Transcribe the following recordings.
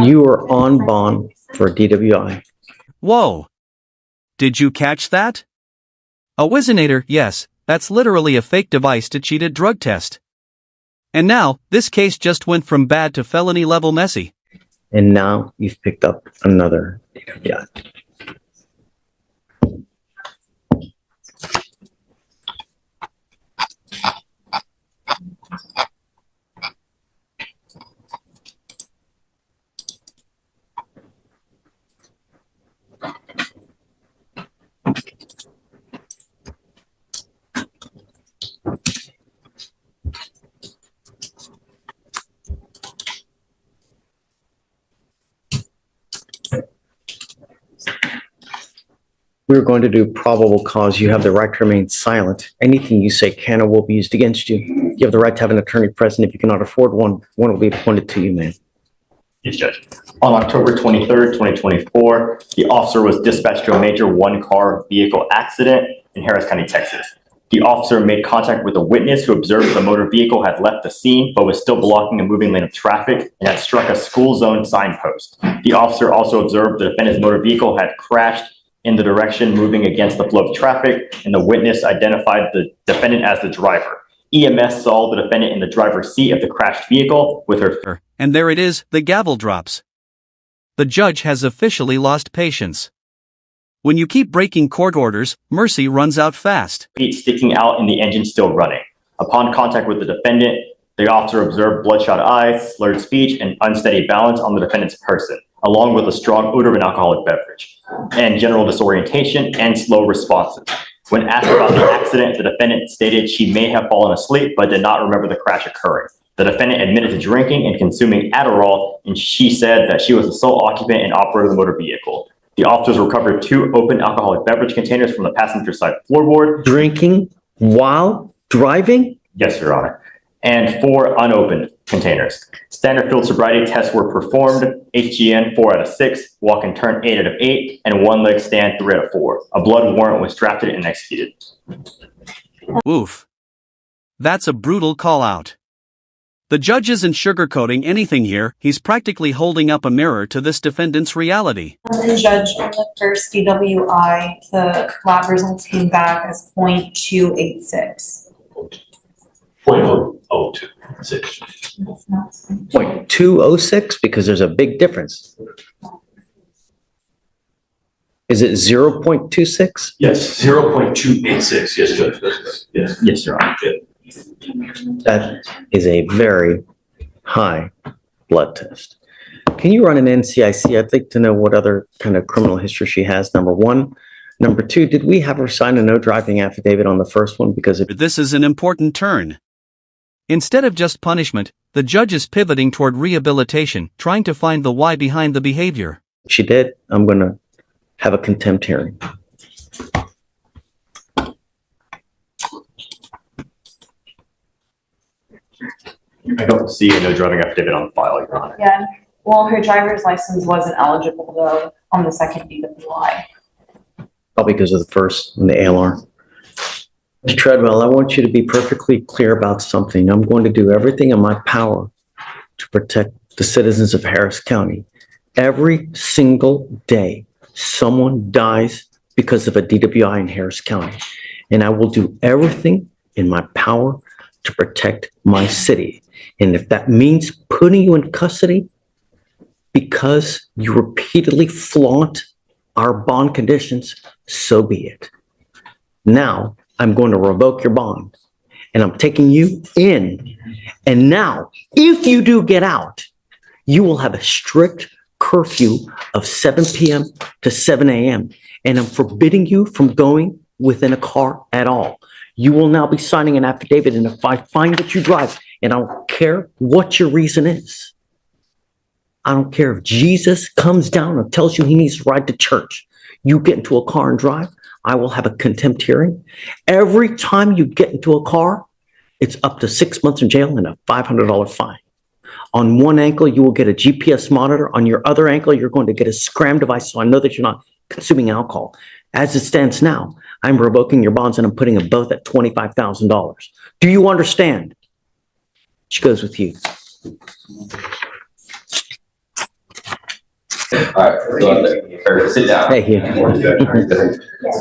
You are on bond for DWI. Whoa! Did you catch that? A Wizinator, yes, that's literally a fake device to cheat a drug test. And now, this case just went from bad to felony level messy. And now you've picked up another DWI. We're going to do probable cause. You have the right to remain silent. Anything you say can or will be used against you. You have the right to have an attorney present. If you cannot afford one, one will be appointed to you, man. Yes, Judge. On October 23rd, 2024, the officer was dispatched to a major one-car vehicle accident in Harris County, Texas. The officer made contact with a witness who observed the motor vehicle had left the scene but was still blocking a moving lane of traffic and had struck a school zone signpost. The officer also observed the defendant's motor vehicle had crashed in the direction moving against the flow of traffic, and the witness identified the defendant as the driver. EMS saw the defendant in the driver's seat of the crashed vehicle with her. And there it is, the gavel drops. The judge has officially lost patience. When you keep breaking court orders, mercy runs out fast. Feet sticking out and the engine still running. Upon contact with the defendant, the officer observed bloodshot eyes, slurred speech, and unsteady balance on the defendant's person, along with a strong odor of an alcoholic beverage, and general disorientation and slow responses. When asked about the accident, the defendant stated she may have fallen asleep but did not remember the crash occurring. The defendant admitted to drinking and consuming Adderall, and she said that she was the sole occupant and operator of the motor vehicle. The officers recovered 2 open alcoholic beverage containers from the passenger side floorboard. Drinking while driving? Yes, Your Honor. And 4 unopened containers. Standard field sobriety tests were performed, HGN 4 out of 6, walk and turn 8 out of 8, and 1 leg stand 3 out of 4. A blood warrant was drafted and executed. Oof. That's a brutal call-out. The judge isn't sugarcoating anything here, he's practically holding up a mirror to this defendant's reality. Judge, on the first DWI, the lab results came back as 0.286. 0.026. 0.206, because there's a big difference. Is it 0.26? Yes, 0.286. Yes, Judge. Yes. Yes, Your Honor. That is a very high blood test. Can you run an NCIC? I'd like to know what other kind of criminal history she has, number 1. Number 2, did we have her sign a no driving affidavit on the first one? Because this is an important turn. Instead of just punishment, the judge is pivoting toward rehabilitation, trying to find the why behind the behavior. if she did, I'm going to have a contempt hearing. I don't see a no driving affidavit on file, Your Honor. Yeah, well, her driver's license wasn't eligible though on the second DWI. Probably because of the first and the ALR. Mr. Treadwell, I want you to be perfectly clear about something. I'm going to do everything in my power to protect the citizens of Harris County. Every single day, someone dies because of a DWI in Harris County. And I will do everything in my power to protect my city. And if that means putting you in custody because you repeatedly flaunt our bond conditions, so be it. Now, I'm going to revoke your bond and I'm taking you in. And now, if you do get out, you will have a strict curfew of 7 p.m. to 7 a.m. And I'm forbidding you from going within a car at all. You will now be signing an affidavit, and if I find that you drive, and I don't care what your reason is, I don't care if Jesus comes down and tells you he needs to ride to church, you get into a car and drive, I will have a contempt hearing. Every time you get into a car, it's up to 6 months in jail and a $500 fine. On one ankle, you will get a GPS monitor. On your other ankle, you're going to get a scram device so I know that you're not consuming alcohol. As it stands now, I'm revoking your bonds and I'm putting them both at $25,000. Do you understand? She goes with you. Sit down. Hey, Hugh.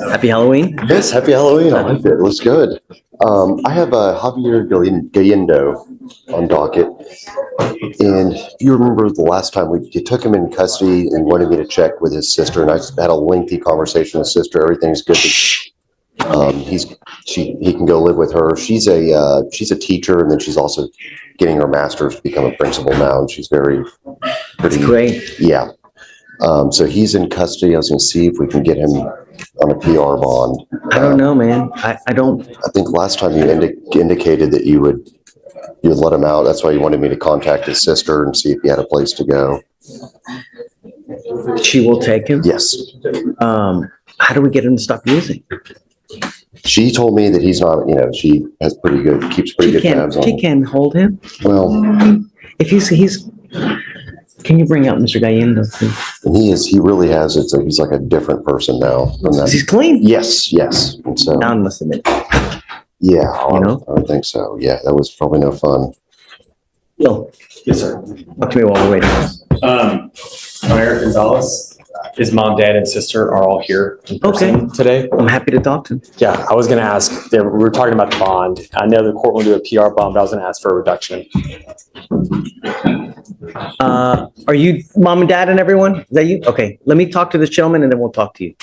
Happy Halloween. Yes, happy Halloween. I like it. Looks good. I have Javier Gallendo on docket. And if you remember the last time you took him in custody and wanted me to check with his sister, and I had a lengthy conversation with his sister. Everything's good. He can go live with her. She's a teacher, and then she's also getting her master's to become a principal now, and she's pretty Great. Yeah. So he's in custody. I was going to see if we can get him on a PR bond. I don't know, man. I don't. I think last time you indicated that you would let him out. That's why you wanted me to contact his sister and see if he had a place to go. She will take him? Yes. How do we get him to stop using? She told me that he's not, she has keeps pretty good tabs on She him. can hold him? Well, If he's, can you bring out Mr. Gallendo, please? and he really has it. So he's like a different person now. From that. He's clean? Yes. And so, Don must admit. yeah, You know? I don't think so. Yeah, that was probably no fun. Bill, Yes, sir. talk to me while we're waiting. I'm Eric Gonzalez. His mom, dad, and sister are all here in person today. I'm happy to talk to him. Yeah, I was going to ask, we were talking about the bond. I know the court will do a PR bond, but I was going to ask for a reduction. Are you mom and dad and everyone? Is that you? Okay, let me talk to this gentleman and then we'll talk to you.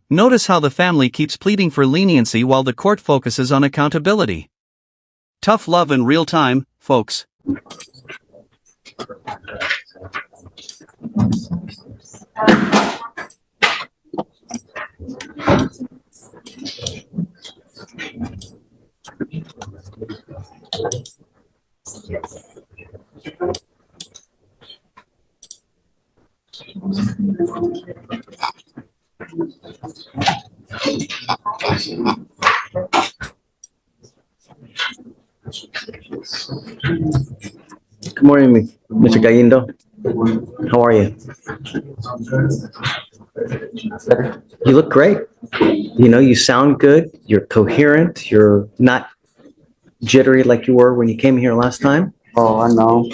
Notice how the family keeps pleading for leniency while the court focuses on accountability. Tough love in real time, folks. Good morning, Mr. Gallendo. How are you? You look great. You sound good. You're coherent. You're not jittery like you were when you came here last time. Oh, I know.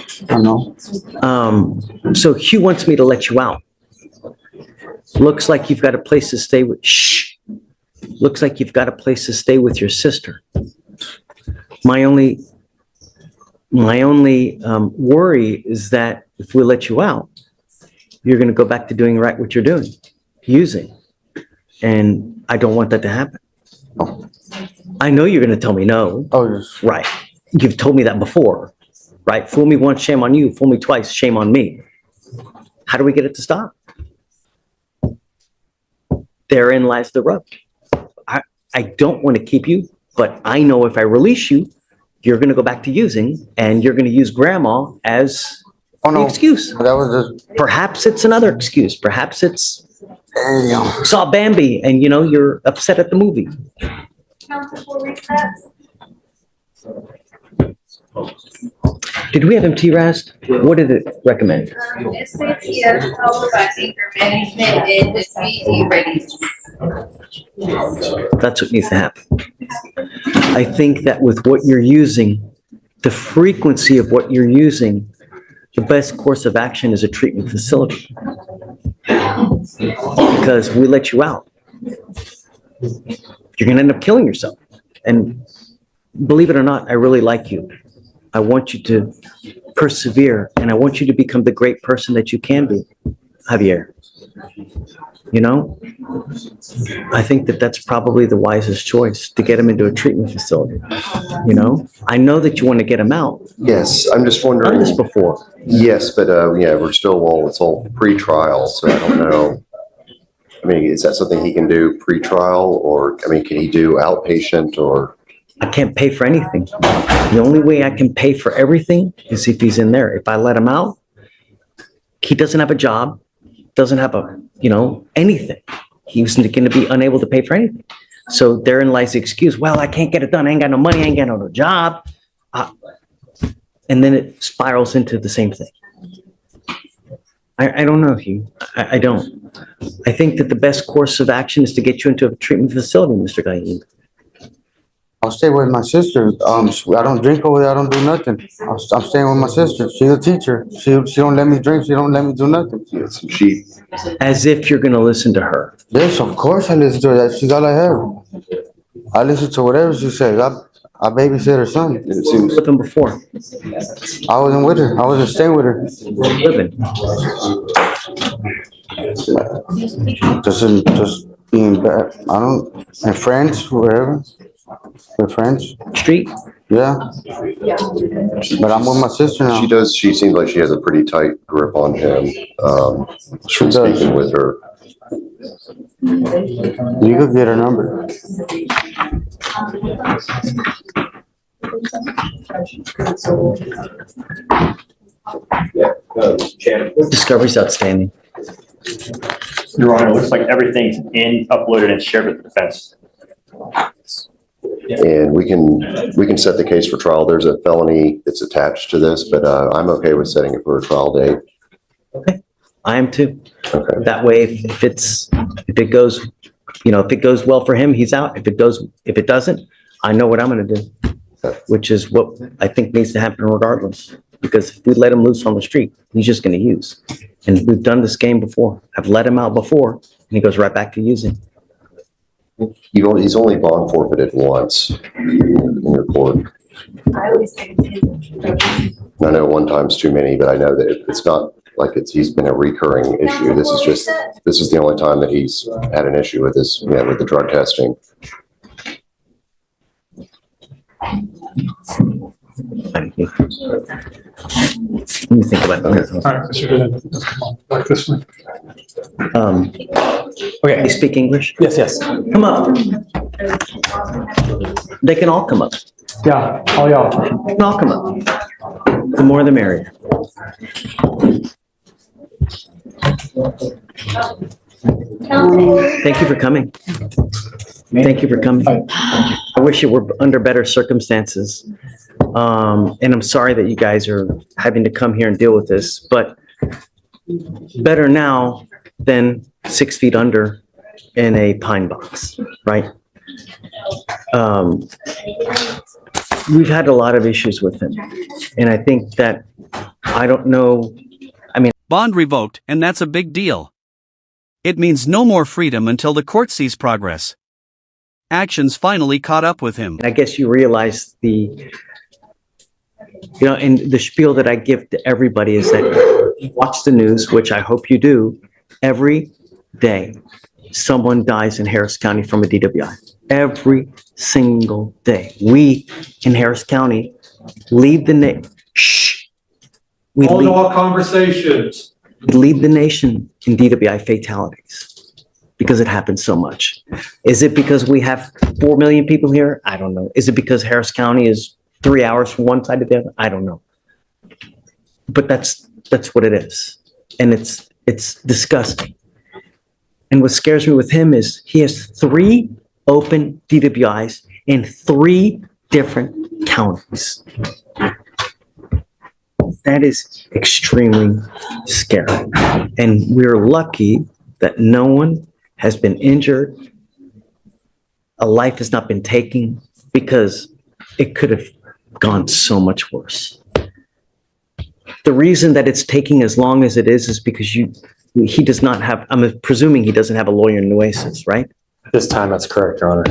So Hugh wants me to let you out. Looks like you've got a place to stay with. Shh. Looks like you've got a place to stay with your sister. My only worry is that if we let you out, you're going to go back to doing right what you're doing, using. And I don't want that to happen. I know you're going to tell me no. Oh, yes. Right. You've told me that before, right? Fool me once, shame on you. Fool me twice, shame on me. How do we get it to stop? Therein lies the rub. I don't want to keep you, but I know if I release you, you're going to go back to using, and you're going to use grandma as the excuse. That was just, Perhaps it's another excuse. Perhaps it's damn. saw Bambi and you're upset at the movie. Council recess. Did we have him T-Rast? What did it recommend? It says here, followed by anger management and defeat ratings. That's what needs to happen. I think that with what you're using, the frequency of what you're using, the best course of action is a treatment facility. Because we let you out, you're going to end up killing yourself. And believe it or not, I really like you. I want you to persevere, and I want you to become the great person that you can be, Javier. I think that that's probably the wisest choice, to get him into a treatment facility. I know that you want to get him out. Yes, I'm just I've done wondering. this before. Yes, but, yeah, we're still, well, it's all pre-trial, so I don't know. I mean, is that something he can do pre-trial, or, I mean, can he do outpatient, or? I can't pay for anything. The only way I can pay for everything is if he's in there. If I let him out, he doesn't have a job, doesn't have anything. He's going to be unable to pay for anything. So therein lies the excuse. Well, I can't get it done. I ain't got no money. I ain't got no job. And then it spirals into the same thing. I don't know, Hugh. I don't. I think that the best course of action is to get you into a treatment facility, Mr. Gayen. I'll stay with my sister. I don't drink over there. I don't do nothing. I'm staying with my sister. She's a teacher. She don't let me drink. She don't let me do nothing. Yes, she, As if you're going to listen to her. Yes, of course I listen to her. She's all I have. I listen to whatever she says. I babysit her son. it seems, With him before. I wasn't with her. I wasn't staying with her. Living. Just being bad. And friends, whatever. We're friends. Street. Yeah. But I'm with my sister now. she seems like she has a pretty tight grip on him, from does. speaking with her. You could get her number. Discovery's outstanding. Your Honor, it looks like everything's uploaded and shared with the defense. And we can set the case for trial. There's a felony that's attached to this, but, I'm okay with setting it for a trial date. I am too. Okay. That way, if it goes well for him, he's out. If it doesn't, I know what I'm going to do, which is what I think needs to happen regardless. Because if we let him loose on the street, he's just going to use. And we've done this game before. I've let him out before, and he goes right back to using. He's only bond forfeited once in your court. I always say I know one time's too many, but I know that it's not like he's been a recurring issue. This is the only time that he's had an issue with this, with the drug testing. Thank you. Let me think about All that. right, Mr. Goodman, come on, like this one. They speak English? Yes. Come up. They can all come up. Yeah, all y'all. They can all come up. The more the merrier. Thank you for coming. Thank you for coming. I wish it were under better circumstances. And I'm sorry that you guys are having to come here and deal with this, but better now than 6 feet under in a pine box, right? We've had a lot of issues with him. And I think that, I don't know, Bond revoked, and that's a big deal. It means no more freedom until the court sees progress. Actions finally caught up with him. I guess you realize and the spiel that I give to everybody is that you watch the news, which I hope you do. Every day, someone dies in Harris County from a DWI. Every single day. We in Harris County lead the Hold all conversations. we lead the nation in DWI fatalities because it happens so much. Is it because we have 4 million people here? I don't know. Is it because Harris County is 3 hours from one side to the other? I don't know. But that's what it is. And it's disgusting. And what scares me with him is he has 3 open DWIs in 3 different counties. That is extremely scary. And we're lucky that no one has been injured. A life has not been taken because it could have gone so much worse. The reason that it's taking as long as it is because he does not have, I'm presuming he doesn't have a lawyer in Nueces, right? This time, that's correct, Your Honor.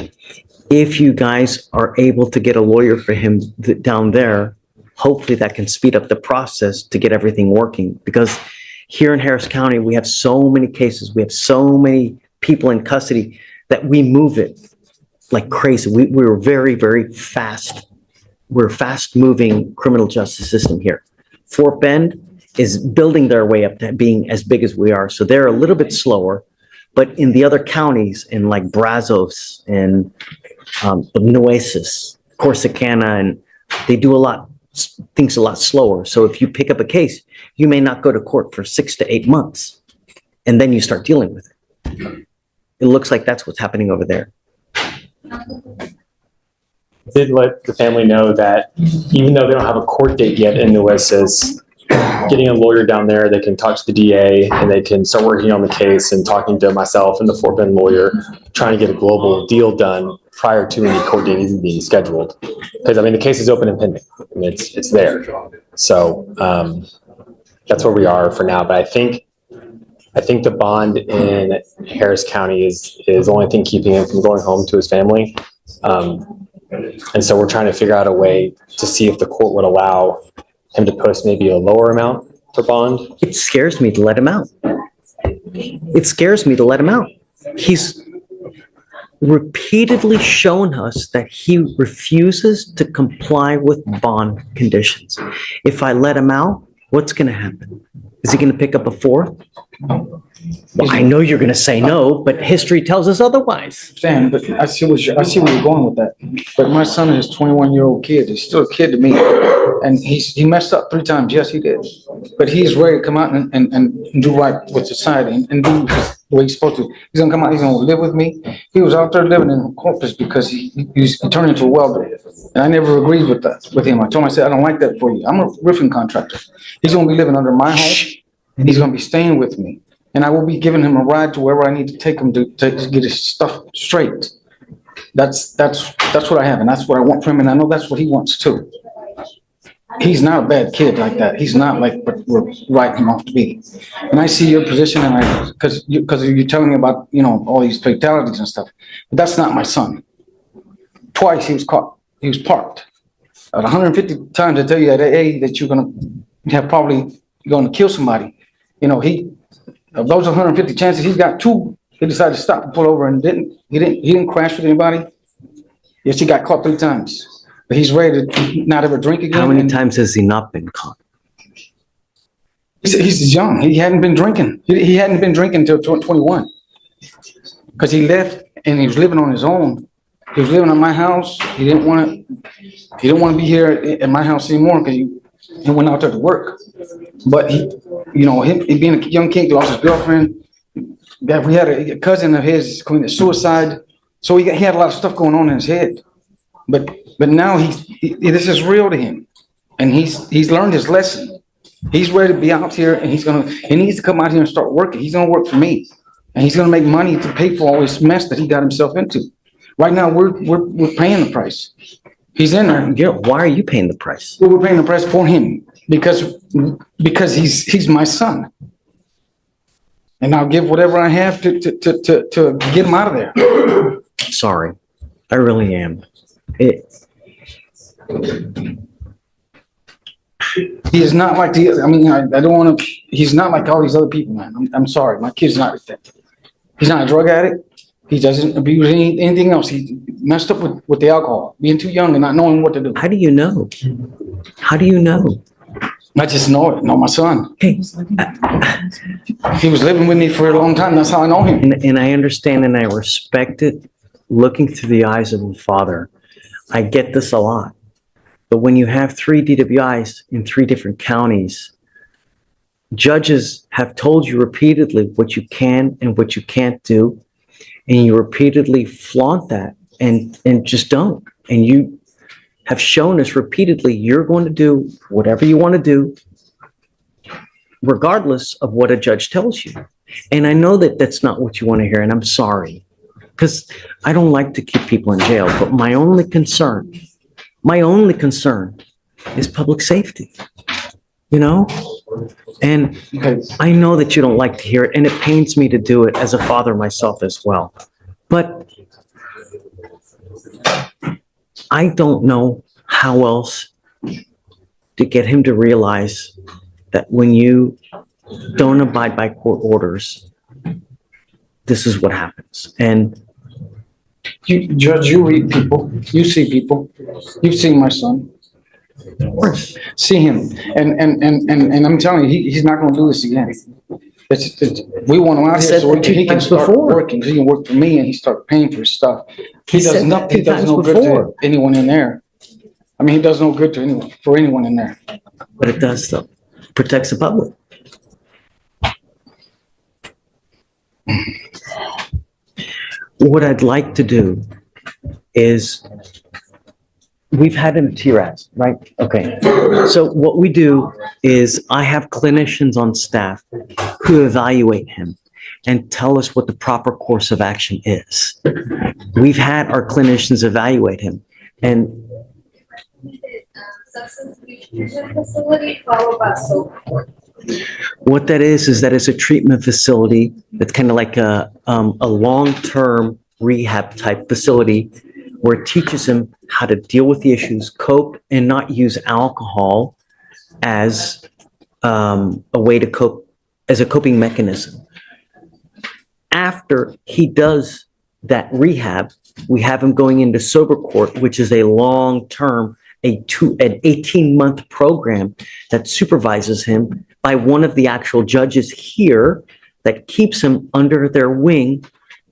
If you guys are able to get a lawyer for him down there, hopefully that can speed up the process to get everything working. Because here in Harris County, we have so many cases, we have so many people in custody that we move it like crazy. We're very, very fast. We're a fast moving criminal justice system here. Fort Bend is building their way up to being as big as we are. So they're a little bit slower. But in the other counties, in like Brazos and Nueces, Corsicana, and they do things a lot slower. So if you pick up a case, you may not go to court for 6 to 8 months, and then you start dealing with it. It looks like that's what's happening over there. Did let the family know that even though they don't have a court date yet in Nueces, getting a lawyer down there, they can talk to the DA and they can start working on the case and talking to myself and the Fort Bend lawyer, trying to get a global deal done prior to any court date even being scheduled. Because I mean, the case is open and pending. I mean, it's there. So that's where we are for now. But I think the bond in Harris County is the only thing keeping him from going home to his family. And so we're trying to figure out a way to see if the court would allow him to post maybe a lower amount for bond. It scares me to let him out. It scares me to let him out. He's repeatedly shown us that he refuses to comply with bond conditions. If I let him out, what's going to happen? Is he going to pick up a fourth? Well, I know you're going to say no, but history tells us otherwise. Sam, but I see where you're going with that. But my son is a 21-year-old kid. He's still a kid to me. And he messed up 3 times. Yes, he did. But he's ready to come out and do right with society and do the way he's supposed to. He's going to come out. He's going to live with me. He was out there living in Corpus because he turned into a welder. And I never agreed with him. I told him, I said, I don't like that for you. I'm a roofing contractor. He's going to be living under my home. And he's going to be staying with me. And I will be giving him a ride to wherever I need to take him to get his stuff straight. That's what I have, and that's what I want from him, and I know that's what he wants too. He's not a bad kid like that. He's not like what we're writing him off to be. And I see your position, and because you're telling me about all these fatalities and stuff, but that's not my son. Twice he was caught. He was parked. 150 times I tell you at AA that you're going to kill somebody. Of those 150 chances, he got 2. He decided to stop and pull over and he didn't crash with anybody. Yes, he got caught 3 times. But he's ready to not ever drink again. How many times has he not been caught? He's young. He hadn't been drinking. He hadn't been drinking until 21. Because he left and he was living on his own. He was living at my house. He didn't want to be here at my house anymore because he went out there to work. But him being a young kid, lost his girlfriend. We had a cousin of his committed suicide, so he had a lot of stuff going on in his head. But now this is real to him, and he's learned his lesson. He's ready to be out here, and he needs to come out here and start working. He's gonna work for me, and he's gonna make money to pay for all this mess that he got himself into. Right now, we're paying the price. He's in there. Why are you paying the price? Well, we're paying the price for him because he's my son, and I'll give whatever I have to get him out of there. Sorry, I really am. He is not like I don't want to. He's not like all these other people, man. I'm sorry, my kid's not like that. He's not a drug addict. He doesn't abuse anything else. He messed up with the alcohol, being too young and not knowing what to do. How do you know? How do you know? I just know it. Know my son. Hey, he was living with me for a long time. That's how I know him. And I understand and I respect it. Looking through the eyes of a father, I get this a lot. But when you have 3 DWIs in 3 different counties, judges have told you repeatedly what you can and what you can't do. And you repeatedly flaunt that and just don't. And you have shown us repeatedly you're going to do whatever you want to do, regardless of what a judge tells you. And I know that that's not what you want to hear, and I'm sorry, because I don't like to keep people in jail. But my only concern is public safety, And I know that you don't like to hear it, and it pains me to do it as a father myself as well. But I don't know how else to get him to realize that when you don't abide by court orders, this is what happens. And Judge, you read people, you see people, you've seen my son. See him. And I'm telling you, he's not gonna do this again. We want him out here Said so that he can times start before. working, he can work for me and he start paying for his stuff. He He said does that not, he two does times no good before. to anyone in there. I mean, he does no good to anyone, for anyone in there. But it does though. Protects the public. What I'd like to do is, we've had him TRAS, right? Okay. So what we do is I have clinicians on staff who evaluate him and tell us what the proper course of action is. We've had our clinicians evaluate him, and Substance abuse treatment facility followed by sober court. what that is that it's a treatment facility that's kind of like a long-term rehab type facility where it teaches him how to deal with the issues, cope, and not use alcohol as a way to cope, as a coping mechanism. After he does that rehab, we have him going into sober court, which is a long-term, an 18-month program that supervises him by one of the actual judges here that keeps him under their wing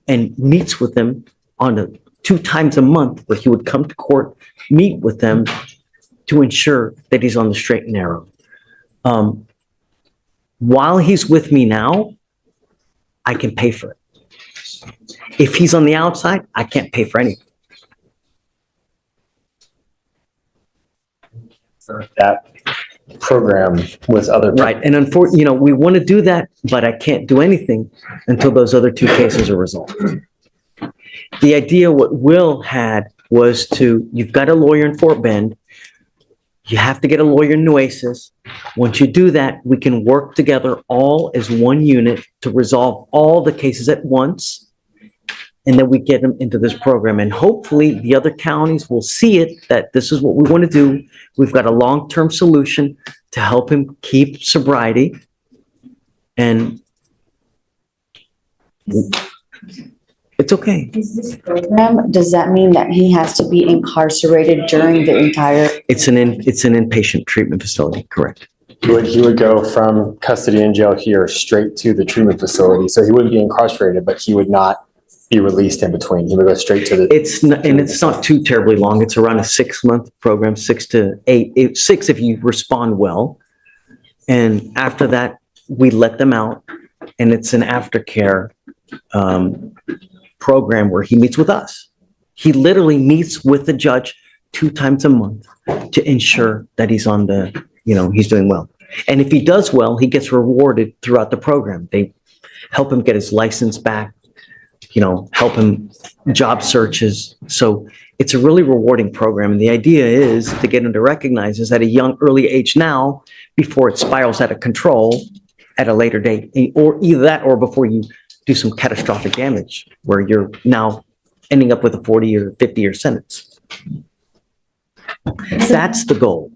and meets with them on 2 times a month, where he would come to court, meet with them to ensure that he's on the straight and narrow. While he's with me now, I can pay for it. If he's on the outside, I can't pay for anything. That program with other. Right, and unfortunately, we want to do that, but I can't do anything until those other 2 cases are resolved. The idea what Will had was you've got a lawyer in Fort Bend, you have to get a lawyer in Nueces. Once you do that, we can work together all as one unit to resolve all the cases at once, and then we get them into this program. And hopefully the other counties will see it, that this is what we want to do. We've got a long-term solution to help him keep sobriety. And it's okay. Is this program, does that mean that he has to be incarcerated during the entire? It's an inpatient treatment facility, correct? He would go from custody and jail here straight to the treatment facility. So he wouldn't be incarcerated, but he would not be released in between. He would go straight to the. It's not too terribly long. It's around a 6-month program, 6 to 8, 6 if you respond well. And after that, we let them out, and it's an aftercare program where he meets with us. He literally meets with the judge 2 times a month to ensure that he's on the, he's doing well. And if he does well, he gets rewarded throughout the program. They help him get his license back, help him job searches. So it's a really rewarding program. And the idea is to get him to recognize this at a young, early age now, before it spirals out of control at a later date, or either that, or before you do some catastrophic damage where you're now ending up with a 40 or 50-year sentence. That's the goal.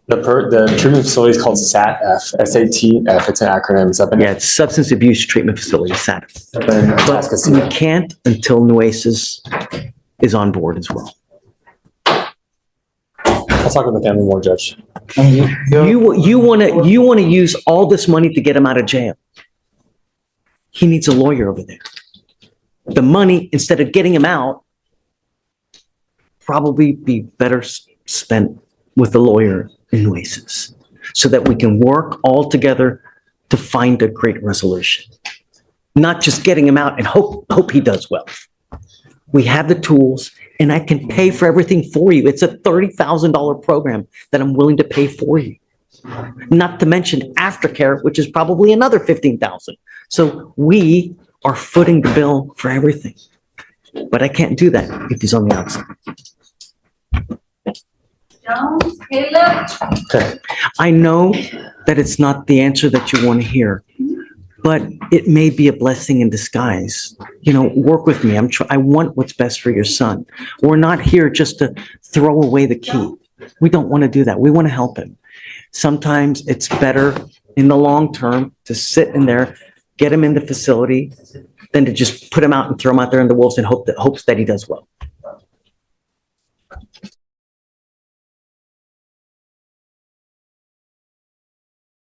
The treatment facility is called SATF, SATF. It's an acronym. It's Substance Abuse Treatment Facility, SATF. But But we can't until Nueces is on board as well. I'll talk with the family more, Judge. You want to use all this money to get him out of jail. He needs a lawyer over there. The money, instead of getting him out, probably be better spent with a lawyer in Nueces, so that we can work all together to find a great resolution. Not just getting him out and hope he does well. We have the tools, and I can pay for everything for you. It's a $30,000 program that I'm willing to pay for you. Not to mention aftercare, which is probably another $15,000. So we are footing the bill for everything. But I can't do that if he's on the outside. Jones, Caleb, I know that it's not the answer that you want to hear, but it may be a blessing in disguise. Work with me. I want what's best for your son. We're not here just to throw away the key. We don't want to do that. We want to help him. Sometimes it's better in the long term to sit in there, get him in the facility, than to just put him out and throw him out there in the wolves and hopes that he does well.